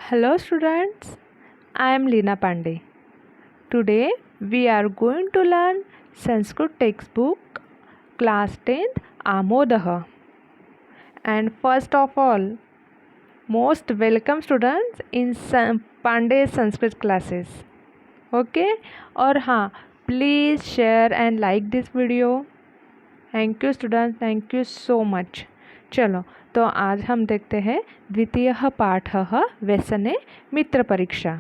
Hello students, I am Leena Pandey. Today we are going to learn Sanskrit textbook class 10th Amodah. And first of all, most welcome students in Pandey Sanskrit classes. Okay? और हाँ, please share and like this video. Thank you student, thank you so much. चलो तो आज हम देखते हैं द्वितीय पाठ व्यसने मित्र परीक्षा।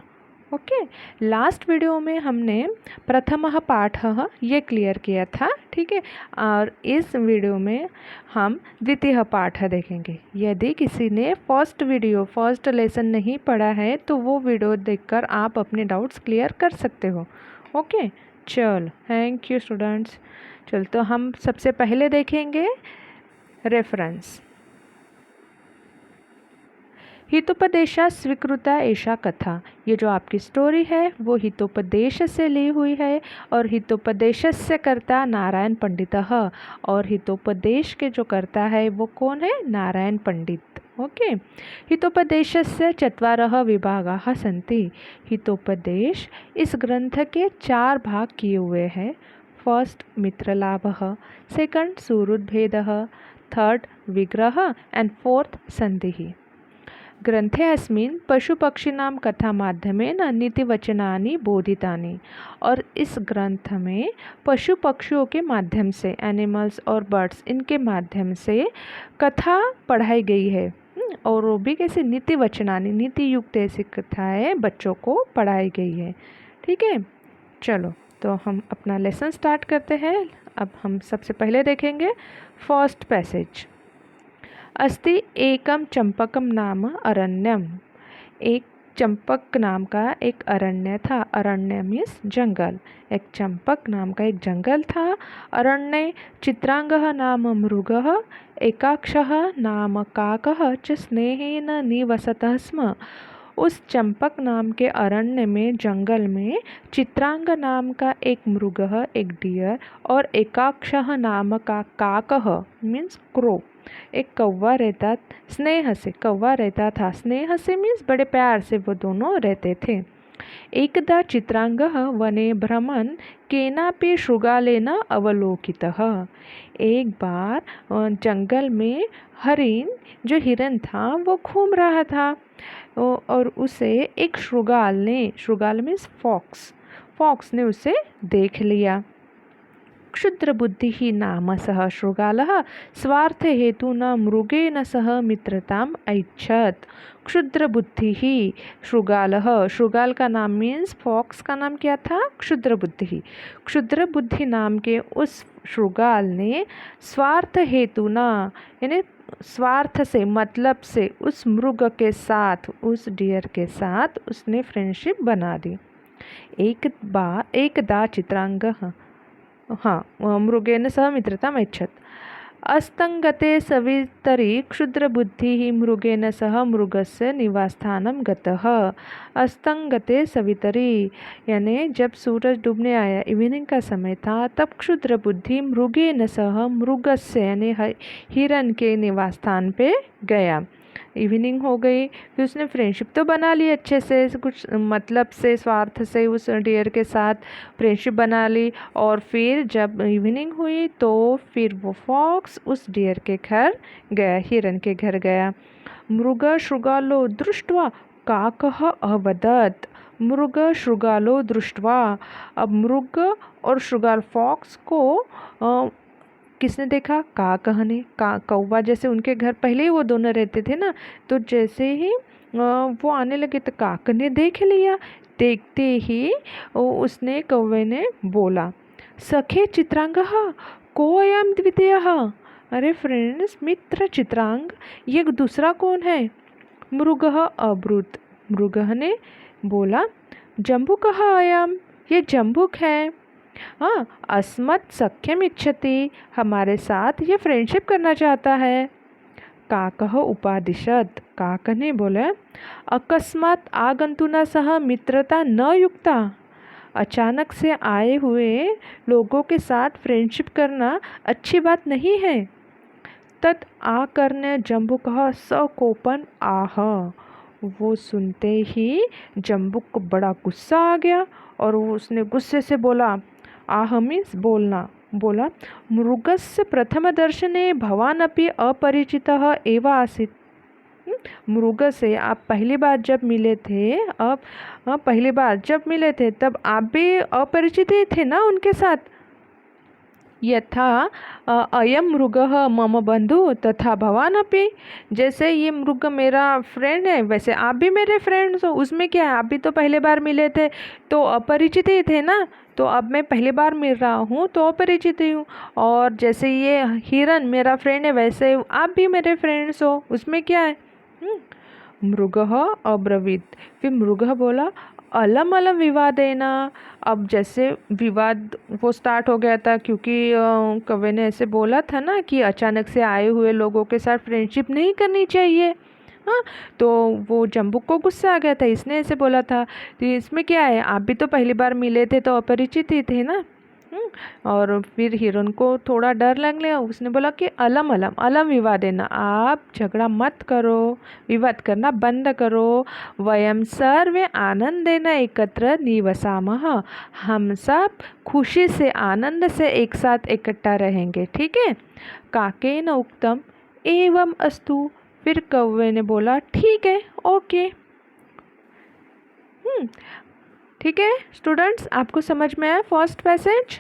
ओके, लास्ट वीडियो में हमने प्रथम पाठ ये क्लियर किया था, ठीक है। और इस वीडियो में हम द्वितीय पाठ देखेंगे। यदि किसी ने फर्स्ट लेसन नहीं पढ़ा है तो वो वीडियो देखकर आप अपने डाउट्स क्लियर कर सकते हो। ओके, चलो थैंक यू स्टूडेंट्स। चल तो हम सबसे पहले देखेंगे रेफरेंस। हितोपदेशा स्वीकृता ऐशा कथा। ये जो आपकी स्टोरी है वो हितोपदेश से ली हुई है और हितोपदेशस्य कर्ता नारायण पंडित और हितोपदेश के जो करता है वो कौन है? नारायण पंडित। ओके, हितोपदेशस्य चत्वारः विभागाः सन्ति। हितोपदेश इस ग्रंथ के 4 भाग किए हुए हैं। फर्स्ट मित्रलाभः, सेकंड सुहृद्भेदः, थर्ड विग्रह एंड फोर्थ संधिः। ग्रंथे अस्मिन् पशुपक्षिणां कथामाध्यमेन नीतिवचनानि बोधितानि। और इस ग्रंथ में पशु पक्षियों के माध्यम से, एनिमल्स और बर्ड्स, इनके माध्यम से कथा पढ़ाई गई है। और वो भी कैसे? नीतिवचनानि, नीति युक्त ऐसी कथाएँ बच्चों को पढ़ाई गई है। ठीक है, चलो तो हम अपना लेसन स्टार्ट करते हैं। अब हम सबसे पहले देखेंगे फर्स्ट पैसेज। अस्ति एकम चंपकम नाम अरण्यम। एक चंपक नाम का एक अरण्य था। अरण्य मीन्स जंगल। एक चंपक नाम का एक जंगल था। अरण्ये चित्रांगः नाम मृगः, एकाक्षः नाम काकः च स्नेहेन निवसतः स्म। उस चंपक नाम के अरण्य में, जंगल में, चित्रांग नाम का एक मृग, एक डियर, और एकाक्षः नाम का काकः मीन्स क्रो, एक कौवा रहता। स्नेह से कौवा रहता था। स्नेह से मीन्स बड़े प्यार से वो दोनों रहते थे। एकदा चित्रांगः वने भ्रमन् केनापि शृगालेन अवलोकितः। एक बार जंगल में हरिण, जो हिरन था, वो घूम रहा था और उसे एक शृगाल मीन्स फॉक्स ने उसे देख लिया। क्षुद्र बुद्धि ही नाम सह शृगालः स्वार्थ हेतुना मृगेन सह मित्रताम ऐच्छत्। क्षुद्र बुद्धि ही शृगालः, शृगाल का नाम मीन्स फॉक्स का नाम क्या था? क्षुद्र बुद्धि। क्षुद्र बुद्धि नाम के उस शृगाल ने स्वार्थ हेतुना, यानी स्वार्थ से, मतलब से, उस मृग के साथ, उस डियर के साथ उसने फ्रेंडशिप बना दी। एकदा चित्रांगः, हाँ, मृगेन सह मित्रताम् ऐच्छत्। अस्तंगते सवितरी क्षुद्रबुद्धिः मृगेन सह मृगस्य निवासस्थानं गतः। अस्तंगते सवितरी यानी जब सूरज डूबने आया, इवनिंग का समय था, तब क्षुद्र बुद्धि मृगेन सह मृगस्य यानी हिरन के निवास स्थान पे गया। इवनिंग हो गई, फिर उसने फ्रेंडशिप तो बना ली अच्छे से, कुछ मतलब से, स्वार्थ से उस डियर के साथ फ्रेंडशिप बना ली। और फिर जब इवनिंग हुई तो फिर वो फॉक्स उस डियर के घर गया, हिरन के घर गया। मृग शृगालो दृष्ट्वा काकः अवदत्। मृग शृगालो दृष्ट्वा, अब मृग और शृगाल फॉक्स को किसने देखा? काकः ने। कौवा, जैसे उनके घर पहले ही वो दोनों रहते थे ना, तो जैसे ही वो आने लगे तो काक ने देख लिया। देखते ही उसने, कौवे ने बोला, सखे चित्रांगः कोऽयं द्वितीयः। अरे फ्रेंड्स, मित्र चित्रांग, ये दूसरा कौन है? मृगः अब्रुत। मृगः ने बोला, जम्बुकः अयं, ये जम्बुक है। हाँ, अस्मत् सख्यम इच्छति, हमारे साथ ये फ्रेंडशिप करना चाहता है। काकः उपादिशत्, काक ने बोला, अकस्मात् आगंतुना सह मित्रता न युक्ता। अचानक से आए हुए लोगों के साथ फ्रेंडशिप करना अच्छी बात नहीं है। तत् आकर्ण्य जम्बुकः सकोपन आह, वो सुनते ही जम्बुक को बड़ा गुस्सा आ गया और उसने गुस्से से बोला, आह मीन्स बोलना, बोला, मृगस्य प्रथम दर्शने भवान अपि अपरिचितः एव आसीत्। मृग से आप पहली बार जब मिले थे, अब पहली बार जब मिले थे तब आप भी अपरिचित ही थे ना उनके साथ। यथा अयम मृगः मम बंधु तथा भवान अपि, जैसे ये मृग मेरा फ्रेंड है वैसे आप भी मेरे फ्रेंड्स हो, उसमें क्या है, आप भी तो पहले बार मिले थे तो अपरिचित ही थे ना, तो अब मैं पहली बार मिल रहा हूँ तो अपरिचित ही हूँ। और जैसे ये हिरन मेरा फ्रेंड है वैसे आप भी मेरे फ्रेंड्स हो, उसमें क्या है। मृगः अब्रवीत, फिर मृगः बोला, अलम अलम विवादेना। अब जैसे विवाद वो स्टार्ट हो गया था, क्योंकि कवि ने ऐसे बोला था ना कि अचानक से आए हुए लोगों के साथ फ्रेंडशिप नहीं करनी चाहिए। हाँ, तो वो जम्बुक को गुस्सा आ गया था, इसने ऐसे बोला था। तो इसमें क्या है, आप भी तो पहली बार मिले थे तो अपरिचित ही थे ना। और फिर हिरन को थोड़ा डर लग गया, उसने बोला कि अलम अलम अलम विवादेन, आप झगड़ा मत करो, विवाद करना बंद करो। वयम सर्वे आनंदेन एकत्र निवसामः, हम सब खुशी से आनंद से एक साथ इकट्ठा रहेंगे, ठीक है। काकेन उक्तम एवं अस्तु, फिर कौवे ने बोला ठीक है, ओके। ठीक है स्टूडेंट्स, आपको समझ में आया फर्स्ट पैसेज।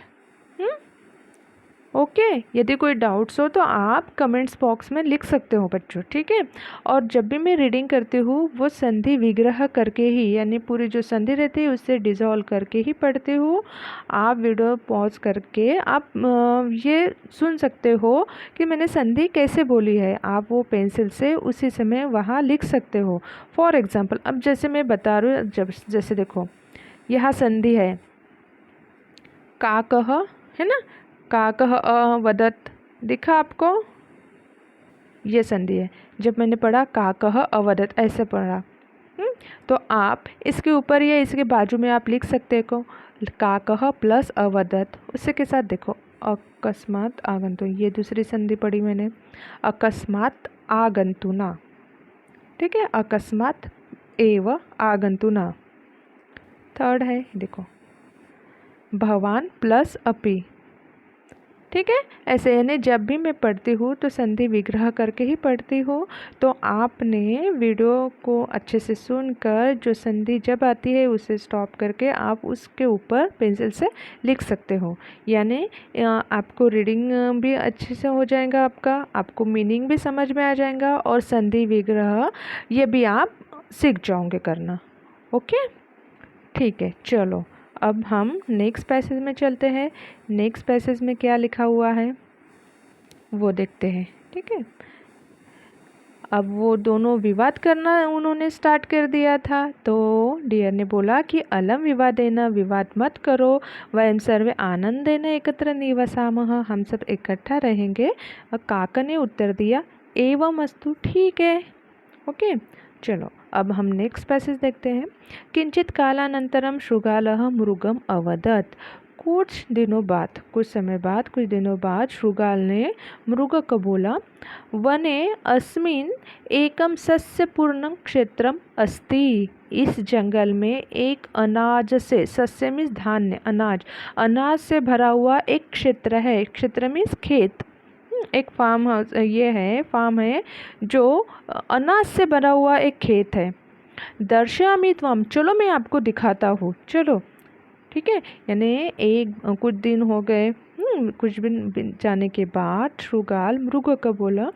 ओके, यदि कोई डाउट्स हो तो आप कमेंट्स बॉक्स में लिख सकते हो बच्चों, ठीक है। और जब भी मैं रीडिंग करती हूँ वो संधि विग्रह करके ही, यानी पूरी जो संधि रहती है उससे डिज़ोल्व करके ही पढ़ती हूँ। आप वीडियो पॉज करके आप ये सुन सकते हो कि मैंने संधि कैसे बोली है, आप वो पेंसिल से उसी समय वहाँ लिख सकते हो। फॉर एग्ज़ाम्पल अब जैसे मैं बता रही हूँ, जब जैसे देखो यहाँ संधि है काकः, है ना, काकः अवदत्, दिखा आपको, ये संधि है। जब मैंने पढ़ा काकः अवदत् ऐसे पढ़ा, तो आप इसके ऊपर या इसके बाजू में आप लिख सकते हो काकः प्लस अवदत्, उसी के साथ देखो अकस्मात आगंतु, ये दूसरी संधि पढ़ी मैंने, अकस्मात आगंतुना, ठीक है, अकस्मात एव आगंतुना। थर्ड है देखो भवान प्लस अपि, ठीक है। ऐसे यानी जब भी मैं पढ़ती हूँ तो संधि विग्रह करके ही पढ़ती हूँ। तो आपने वीडियो को अच्छे से सुनकर जो संधि जब आती है उसे स्टॉप करके आप उसके ऊपर पेंसिल से लिख सकते हो, यानी आपको रीडिंग भी अच्छे से हो जाएगा, आपको मीनिंग भी समझ में आ जाएगा और संधि विग्रह ये भी आप सीख जाओगे करना। ओके, ठीक है, चलो अब हम नेक्स्ट पैसेज में चलते हैं। नेक्स्ट पैसेज में क्या लिखा हुआ है वो देखते हैं, ठीक है। अब वो दोनों विवाद करना उन्होंने स्टार्ट कर दिया था, तो डियर ने बोला कि अलम विवादेन, विवाद मत करो, वयम सर्वे आनंदेन एकत्र निवसामः, हम सब इकट्ठा रहेंगे। और काका ने उत्तर दिया एवं अस्तु, ठीक है, ओके। चलो अब हम नेक्स्ट पैसेज देखते हैं। किंचित कालानंतरम शृगालः मृगम अवदत्, कुछ दिनों बाद, कुछ समय बाद, कुछ दिनों बाद शृगाल ने मृग को बोला, वने अस्मिन् एकम सस्यपूर्णं क्षेत्रम अस्ति, इस जंगल में एक अनाज से, सस्य मीन्स धान्य, अनाज, अनाज से भरा हुआ एक क्षेत्र है। क्षेत्र मीन्स खेत, एक फार्म हाउस, ये है फार्म है जो अनाज से भरा हुआ एक खेत है। दर्शयामि त्वं, चलो मैं आपको दिखाता हूँ, चलो, ठीक है। यानी एक कुछ दिन हो गए, कुछ दिन जाने के बाद शृगाल मृग को बोला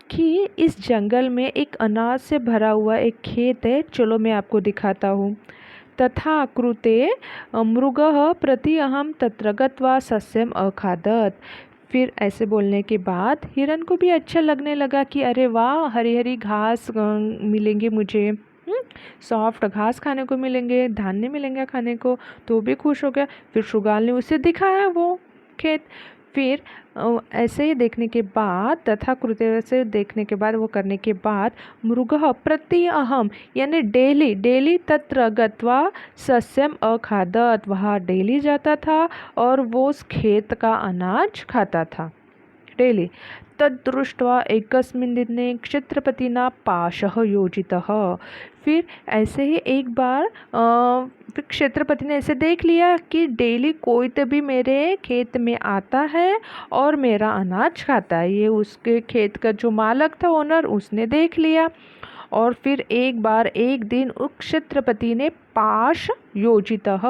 कि इस जंगल में एक अनाज से भरा हुआ एक खेत है, चलो मैं आपको दिखाता हूँ। तथा कृते मृगः प्रति अहम तत्र गत्वा सस्यम अखादत्, फिर ऐसे बोलने के बाद हिरन को भी अच्छा लगने लगा कि अरे वाह, हरी हरी घास मिलेंगे मुझे, सॉफ्ट घास खाने को मिलेंगे, धान्य मिलेंगे खाने को, तो भी खुश हो गया। फिर शृगाल ने उसे दिखाया वो खेत। फिर ऐसे ही देखने के बाद, तथा कृत्य से देखने के बाद, वो करने के बाद, मृगः प्रति अहम, यानी डेली डेली तत्र गत्वा सस्यम अखादत्, वहाँ डेली जाता था और वो उस खेत का अनाज खाता था डेली। तद्दृष्ट्वा एकस्मिन् दिने क्षत्रपतिना पाशः योजितः। फिर ऐसे ही एक बार फिर क्षेत्रपति ने ऐसे देख लिया कि डेली कोई तो भी मेरे खेत में आता है और मेरा अनाज खाता है। ये उसके खेत का जो मालक था, ओनर, उसने देख लिया। और फिर एक बार एक दिन उस क्षत्रपति ने पाश योजितः,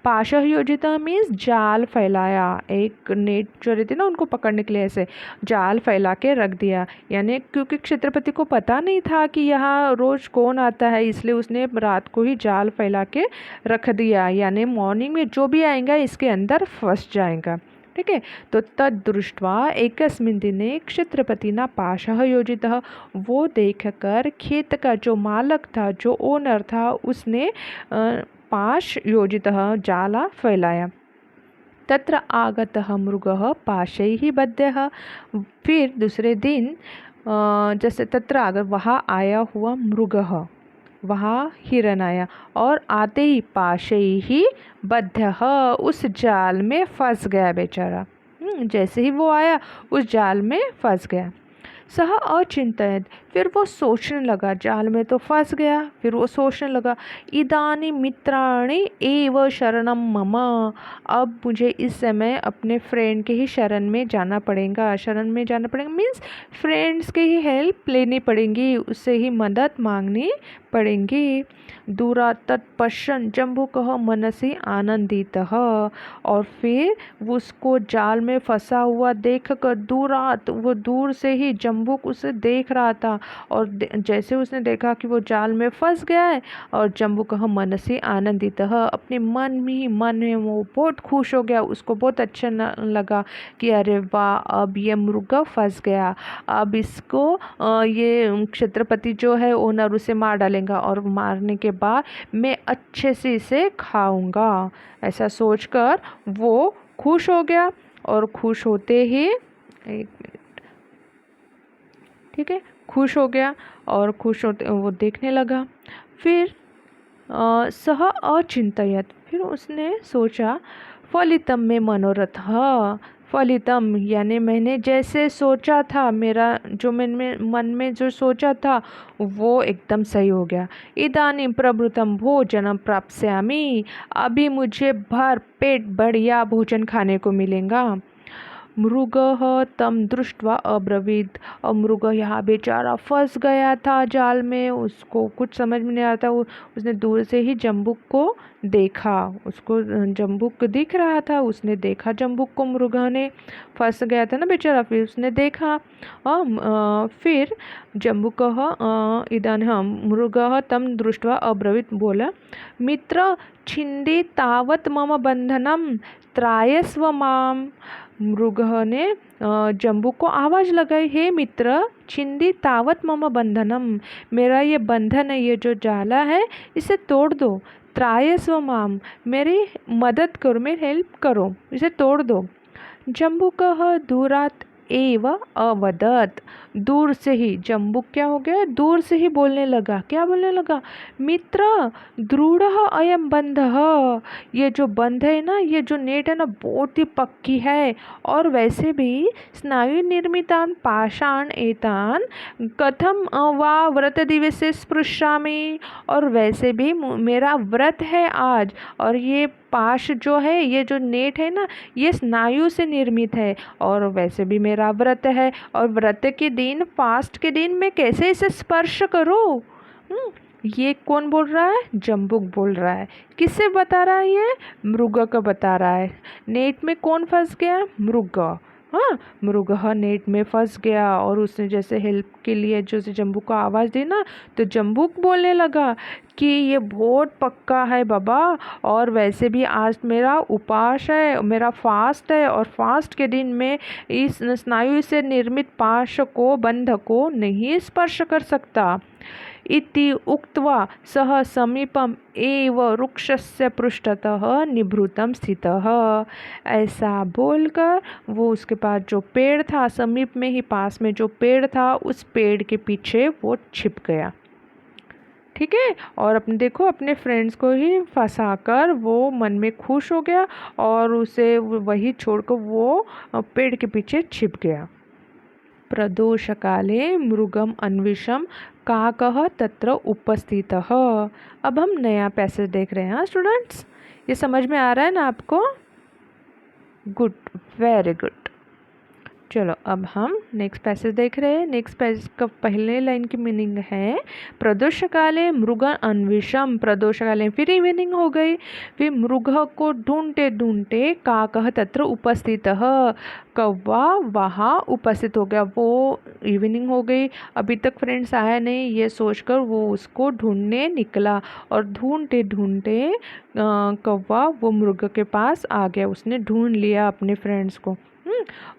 पाशः योजितः मीन्स जाल फैलाया। एक नेट जो रहती ना, उनको पकड़ने के लिए ऐसे जाल फैला के रख दिया। यानी क्योंकि क्षत्रपति को पता नहीं था कि यहाँ रोज कौन आता है, इसलिए उसने रात को ही जाल फैला के रख दिया। यानी मॉर्निंग में जो भी आएगा इसके अंदर फंस जाएगा। ठीक है। तो तद्दृष्ट्वा एकस्मिन् दिने क्षत्रपतिना पाशः योजितः, वो देखकर खेत का जो मालक था, जो ओनर था, उसने पाश योजितः, जाला फैलाया। तत्र आगतः मृगः पाशैः बद्धः। फिर दूसरे दिन जैसे तत्र आगर, वहाँ आया हुआ मृगः, वहाँ हिरन आया और आते ही पाशैः बद्धः, उस जाल में फंस गया बेचारा। जैसे ही वो आया उस जाल में फंस गया। सह अचिंतयत्, फिर वो सोचने लगा, जाल में तो फंस गया। फिर वो सोचने लगा, इदानी मित्राणि एव शरणम मम, अब मुझे इस समय अपने फ्रेंड के ही शरण में जाना पड़ेगा। शरण में जाना पड़ेगा मीन्स फ्रेंड्स की ही हेल्प लेनी पड़ेगी, उससे ही मदद मांगनी पड़ेंगी। दूरा तत्पश्यन् जम्बूकः मनसि आनंदितः, और फिर उसको जाल में फंसा हुआ देखकर दूरात, वो दूर से ही जम्बूक उसे देख रहा था। और जैसे उसने देखा कि वो जाल में फंस गया है, और जम्बूकः मनसि आनंदितः, अपने मन में वो बहुत खुश हो गया। उसको बहुत अच्छा लगा कि अरे वाह, अब ये मृग फंस गया, अब इसको ये क्षत्रपति जो है ओनर उसे मार डालेगा, और मारने के बाद मैं अच्छे से इसे खाऊंगा। ऐसा सोचकर वो खुश हो गया। और खुश होते ही, एक मिनट, ठीक है, खुश हो गया और खुश होते वो देखने लगा। फिर सह अचिंतयत्, फिर उसने सोचा, फलितम में मनोरथः, फलितम यानी मैंने जैसे सोचा था, मेरा जो मन में जो सोचा था वो एकदम सही हो गया। इदानीं प्रभृतं भोजनं प्राप्स्यामि, अभी मुझे भर पेट बढ़िया भोजन खाने को मिलेगा। मृगः तं दृष्ट्वा अब्रवीत्, और मृग यहाँ बेचारा फंस गया था जाल में, उसको कुछ समझ में नहीं आता। उसने दूर से ही जम्बूक को देखा, उसको जम्बूक दिख रहा था, उसने देखा जम्बूक को, मृग ने फंस गया था ना बेचारा, फिर उसने देखा। फिर जम्बूकः इदानीं मृगः तं दृष्ट्वा अब्रवीत्, बोला, मित्र छिन्दी तावत् मम बंधनम त्रायस्व माम। मृग ने जम्बू को आवाज़ लगाई, हे मित्र, छिंदी तावत मम बंधनम, मेरा ये बंधन है, ये जो जाला है, इसे तोड़ दो। त्रायस्व माम, मेरी मदद करो, मेरी हेल्प करो, इसे तोड़ दो। जम्बूकः दूरात एव अवदत्, दूर से ही जम्बूक क्या हो गया, दूर से ही बोलने लगा। क्या बोलने लगा? मित्र दृढ़ अयम बंधः, ये जो बंध है ना, ये जो नेट है ना, बहुत ही पक्की है। और वैसे भी स्नायु निर्मितान पाषाण एतान कथम वा व्रत दिवसे स्पृशामि, और वैसे भी मेरा व्रत है आज, और ये पाश जो है, ये जो नेट है ना, ये स्नायु से निर्मित है, और वैसे भी मेरा व्रत है, और व्रत के दिन, फास्ट के दिन मैं कैसे इसे स्पर्श करूं? ये कौन बोल रहा है? जम्बूक बोल रहा है। किससे बता रहा है? ये मृग का बता रहा है। नेट में कौन फंस गया? मृग। हाँ, मृग नेट में फंस गया, और उसने जैसे हेल्प के लिए जो जम्बूक को आवाज़ दी ना, तो जम्बूक बोलने लगा कि ये बहुत पक्का है बाबा, और वैसे भी आज मेरा उपवास है, मेरा फास्ट है, और फास्ट के दिन में इस स्नायु से निर्मित पाश को, बंध को नहीं स्पर्श कर सकता। इति उक्त्वा सह समीपम एव वृक्षस्य पृष्ठतः निभृतं स्थितः, ऐसा बोलकर वो उसके पास जो पेड़ था, समीप में ही पास में जो पेड़ था, उस पेड़ के पीछे वो छिप गया। ठीक है। और अपने देखो, अपने फ्रेंड्स को ही फंसाकर वो मन में खुश हो गया, और उसे वही छोड़कर वो पेड़ के पीछे छिप गया। प्रदोषकाले मृगम अन्विषम काकः तत्र उपस्थितः। अब हम नया पैसेज देख रहे हैं स्टूडेंट्स। ये समझ में आ रहा है ना आपको? Good, very good. चलो अब हम नेक्स्ट पैसेज देख रहे हैं। नेक्स्ट पैसेज का पहले लाइन की मीनिंग है प्रदोष काले मृग अन्विषम। प्रदोष काले फिर इवनिंग हो गई, फिर मृग को ढूंढते ढूंढते काकः तत्र उपस्थितः, कौवा वहाँ उपस्थित हो गया। वो इवनिंग हो गई, अभी तक फ्रेंड्स आया नहीं, ये सोचकर वो उसको ढूंढने निकला और ढूंढते ढूंढते कौवा वो मृग के पास आ गया। उसने ढूंढ लिया अपने फ्रेंड्स को।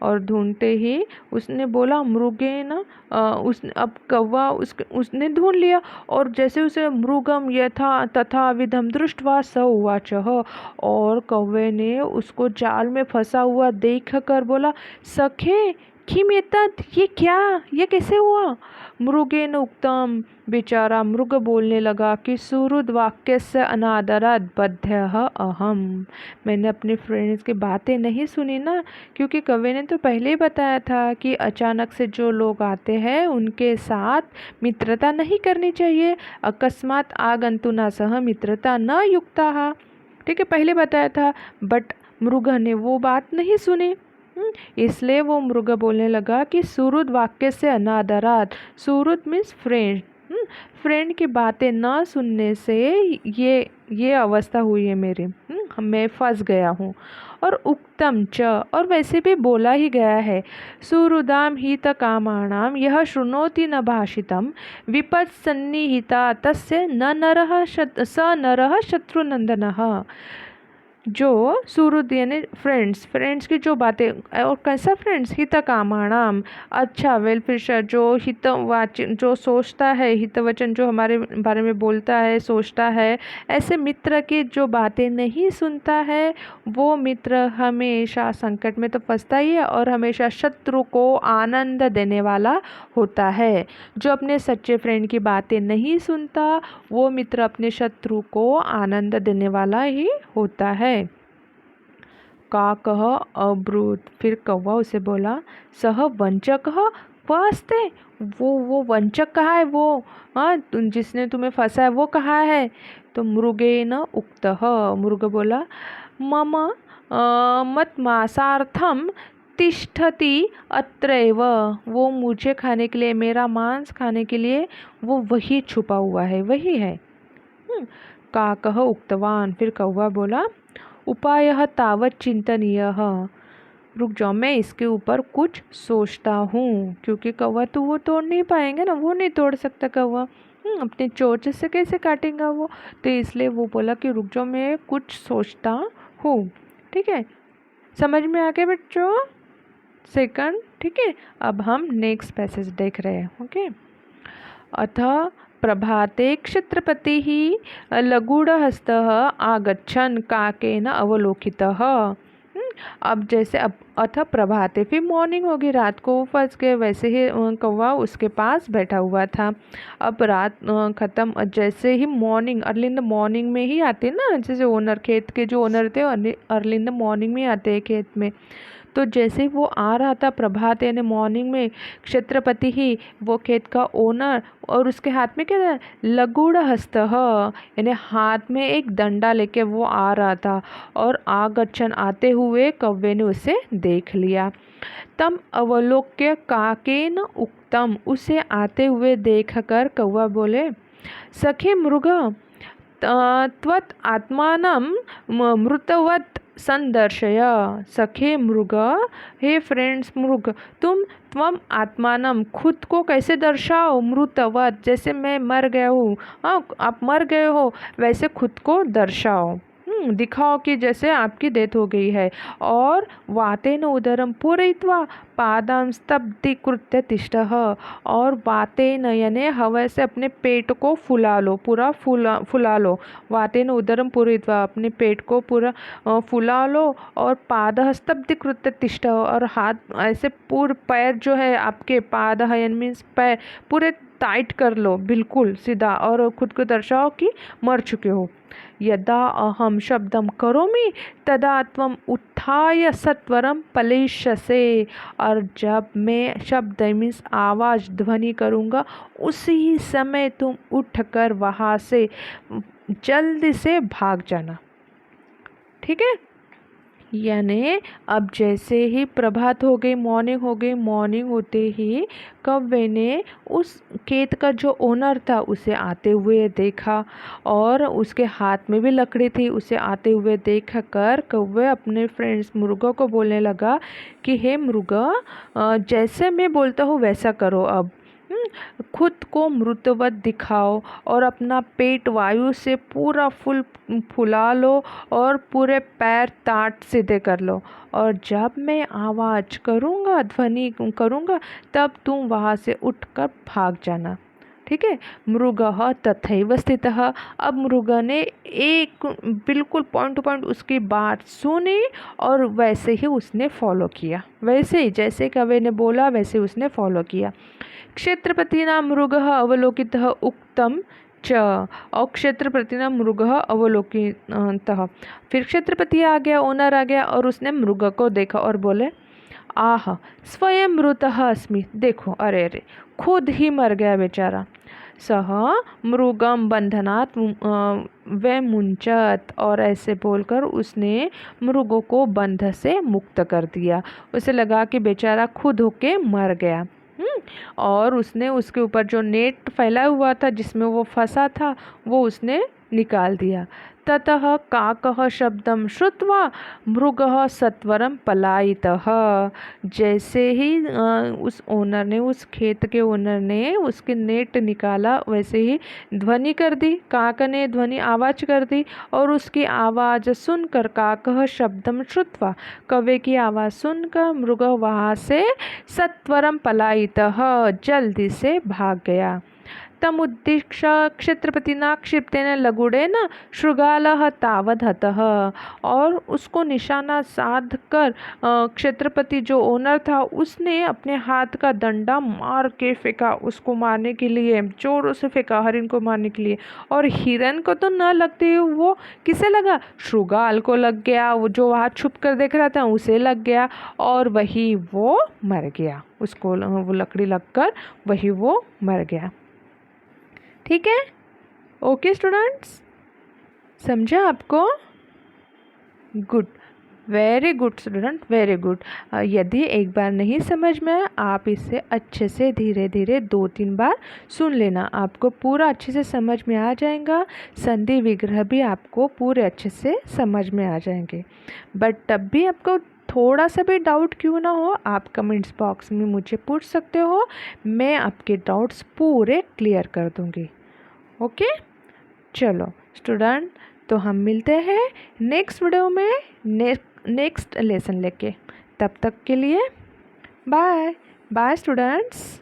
और ढूंढते ही उसने बोला मृगे न उसने, अब कौवा उसने ढूंढ लिया और जैसे उसे मृगम यथा तथा विधम दृष्ट्वा स उवाचः, और कौवे ने उसको जाल में फंसा हुआ देख कर बोला सखे किम एतत्, ये क्या, ये कैसे हुआ? मृगेन उक्तम, बेचारा मृग बोलने लगा कि सुहृद वाक्यस्य अनादरात् बध्यः अहम। मैंने अपने फ्रेंड्स की बातें नहीं सुनी ना, क्योंकि कवि ने तो पहले ही बताया था कि अचानक से जो लोग आते हैं उनके साथ मित्रता नहीं करनी चाहिए। अकस्मात आगंतुना सह मित्रता न युक्ता। ठीक है, पहले बताया था, बट मृग ने वो बात नहीं सुनी। इसलिए वो मृग बोलने लगा कि सुहृद वाक्य से अनादरात। सुहृद मीन्स फ्रेंड। फ्रेंड की बातें न सुनने से ये अवस्था हुई है मेरी। मैं फंस गया हूँ। और उक्तम च, और वैसे भी बोला ही गया है, सुहृदाम हित कामाणाम यह शृणोति न भाषितम विपत्सन्निहिता तस्य न नरः स नरः शत्रुनंदनः। जो सुहृद यानी फ्रेंड्स की जो बातें, और कैसा फ्रेंड्स, हित कामाणाम, अच्छा वेलफेयर, जो हितवाचन जो सोचता है, हितवचन जो हमारे बारे में बोलता है सोचता है, ऐसे मित्र की जो बातें नहीं सुनता है वो मित्र हमेशा संकट में तो फंसता ही है और हमेशा शत्रु को आनंद देने वाला होता है। जो अपने सच्चे फ्रेंड की बातें नहीं सुनता वो मित्र अपने शत्रु को आनंद देने वाला ही होता है। काकः अब्रूत, फिर कौवा उसे बोला सह वंचकः वास्ते, वो वंचक कहाँ है? वो जिसने तुम्हें फंसा है वो कहाँ है? तो मृगेन उक्तः, मृग बोला मम मत्मांसार्थम तिष्ठति अत्रैव, वो मुझे खाने के लिए, मेरा मांस खाने के लिए वो वही छुपा हुआ है, वही है। काकः उक्तवान, फिर कौवा बोला उपायः तावत् चिंतनीयः, रुक जाओ मैं इसके ऊपर कुछ सोचता हूँ। क्योंकि कौवा तो वो तोड़ नहीं पाएंगे ना, वो नहीं तोड़ सकता कौवा, अपने चोंच से कैसे काटेगा वो, तो इसलिए वो बोला कि रुक जाओ मैं कुछ सोचता हूँ। ठीक है, समझ में आ गया बच्चों? सेकंड, ठीक है। अब हम नेक्स्ट पैसेज देख रहे हैं। ओके, अथ प्रभाते क्षत्रपतिः लगूढ़हस्तः आगच्छन् काकेन अवलोकितः। अब जैसे अब अथ प्रभाते, फिर मॉर्निंग होगी, रात को वो फंस गए, वैसे ही कौवा उसके पास बैठा हुआ था। अब रात ख़त्म, जैसे ही morning, early in the morning में ही आते ना, जैसे ओनर, खेत के जो ओनर थे अर्ली इन द मॉर्निंग में आते हैं खेत में। तो जैसे वो आ रहा था प्रभात यानी मॉर्निंग में, क्षत्रपति ही वो खेत का ओनर, और उसके हाथ में क्या था? लगूढ़हस्तः, यानी हाथ में एक डंडा लेके वो आ रहा था। और आगच्छन, आते हुए कौवे ने उसे देख लिया। तम अवलोक्य काकेन उक्तम, उसे आते हुए देखकर कौवा बोले सखे मृग त्वत् आत्मानं मृतवत् संदर्शय। सखे मृग, हे फ्रेंड्स मृग, त्वम आत्मानम, खुद को कैसे दर्शाओ, मृतवत, जैसे मैं मर गया हूँ, आप मर गए हो वैसे खुद को दर्शाओ, दिखाओ कि जैसे आपकी डेथ हो गई है। और वातेन उदरम पूरयित्वा पादं स्तब्धीकृत्य तिष्ठः, और वातेन यानी हवा से अपने पेट को फुला लो, पूरा फुला लो। वातेन उदरम पूरयित्वा, अपने पेट को पूरा फुला लो। और पादः स्तब्धीकृत्य तिष्ठः, और हाथ ऐसे पूरे पैर जो है आपके, पादः यानी मीन्स पैर, पूरे टाइट कर लो बिल्कुल सीधा और खुद को दर्शाओ कि मर चुके हो। यदा अहम शब्दम करोमि तदा त्वम उत्थाय सत्वरम पलिष्यसे। और जब मैं शब्द मीन्स आवाज़ ध्वनि करूँगा उसी समय तुम उठकर वहाँ से जल्दी से भाग जाना। ठीक है। यानी अब जैसे ही प्रभात हो गई, मॉर्निंग हो गई, मॉर्निंग होते ही कौवे ने उस खेत का जो ओनर था उसे आते हुए देखा और उसके हाथ में भी लकड़ी थी। उसे आते हुए देख कर कौवे अपने फ्रेंड्स मुर्गों को बोलने लगा कि हे मुर्गा, जैसे मैं बोलता हूँ वैसा करो। अब खुद को मृतवत दिखाओ और अपना पेट वायु से पूरा फुला लो और पूरे पैर ताट सीधे कर लो। और जब मैं आवाज़ करूँगा, ध्वनि करूँगा, तब तुम वहाँ से उठकर भाग जाना। ठीक है। मृगः तथैव स्थितः। अब मृग ने एक बिल्कुल पॉइंट टू पॉइंट उसकी बात सुनी और वैसे ही उसने फॉलो किया। वैसे ही जैसे कवि ने बोला वैसे उसने फॉलो किया। क्षेत्रपतिना मृगः अवलोकितः उक्तम च। और क्षेत्रपतिना मृगः अवलोकितः, फिर क्षेत्रपति आ गया, ओनर आ गया और उसने मृग को देखा और बोले आह स्वयं मृतः अस्मि। देखो, अरे अरे, खुद ही मर गया बेचारा। सह मृगम बंधनात् वे मुंचत। और ऐसे बोलकर उसने मृगों को बंध से मुक्त कर दिया। उसे लगा कि बेचारा खुद होके मर गया। और उसने उसके ऊपर जो नेट फैला हुआ था जिसमें वो फंसा था वो उसने निकाल दिया। ततः काकः शब्दम श्रुत्वा मृगः सत्वरम पलायितः। जैसे ही उस ओनर ने, उस खेत के ओनर ने उसके नेट निकाला वैसे ही ध्वनि कर दी, काक ने ध्वनि आवाज़ कर दी और उसकी आवाज़ सुनकर काकः शब्दम श्रुत्वा, कौवे की आवाज़ सुनकर मृग वहाँ से सत्वरम पलायितः, जल्दी से भाग गया। तमुद्दिश्य क्षेत्रपतिना क्षिप्तेन लगुड़ेन शृगालः तावद् हतः। और उसको निशाना साध कर क्षेत्रपति जो ओनर था उसने अपने हाथ का डंडा मार के फेंका, उसको मारने के लिए जोरों से फेंका, हरिण को मारने के लिए। और हिरन को तो न लगते, वो किसे लगा? शृगाल को लग गया। वो जो वहाँ छुप कर देख रहा था उसे लग गया और वही वो मर गया। उसको वो लकड़ी लगकर वही वो मर गया। ठीक है। ओके स्टूडेंट्स, समझा आपको? Good, very good student, very good. यदि एक बार नहीं समझ में आए आप इसे अच्छे से धीरे धीरे 2-3 बार सुन लेना, आपको पूरा अच्छे से समझ में आ जाएगा। संधि विग्रह भी आपको पूरे अच्छे से समझ में आ जाएंगे। बट तब भी आपको थोड़ा सा भी डाउट क्यों ना हो, आप कमेंट्स बॉक्स में मुझे पूछ सकते हो, मैं आपके डाउट्स पूरे क्लियर कर दूँगी। ओके, चलो स्टूडेंट, तो हम मिलते हैं नेक्स्ट वीडियो में नेक्स्ट लेसन लेके। तब तक के लिए बाय बाय स्टूडेंट्स।